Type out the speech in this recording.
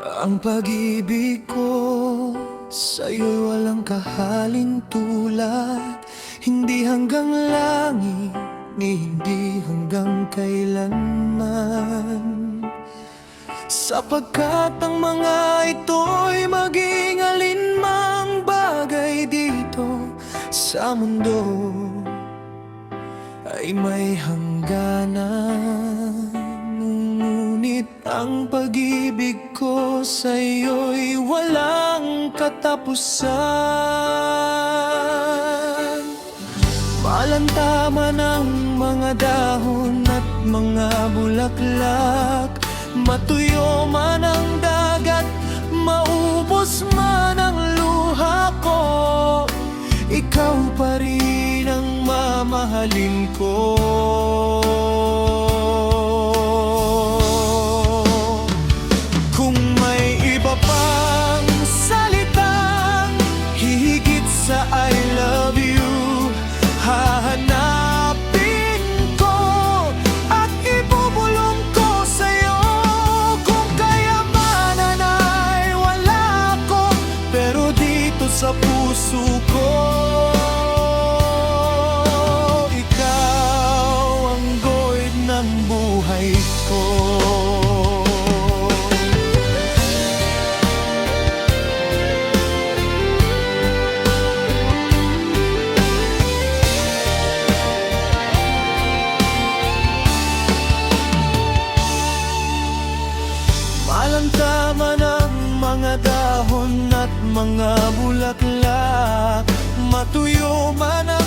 Ang pag-ibig ko sa'yo'y walang kahalin tulad, hindi hanggang langit, ni hindi hanggang kailanman. Sapagkat ang mga ito'y maging alinmang bagay dito sa mundo ay may hangganan. Ngunit ang pag-ibig ko sa'yo'y walang katapusan. Malantaman ang mga dahon at mga bulaklak, matuyo man ang dagat, maubos man ang luha ko, ikaw pa rin ang mamahalin ko. Kung may iba pang salitang hihigit sa I love you, hahanapin ko at ibubulong ko sa'yo. Kung kayamanan ay wala ko, pero dito sa puso ko, ikaw ang guide ng buhay ko. Malantaman ang mga dahon at mga bulaklak, matuyo man ang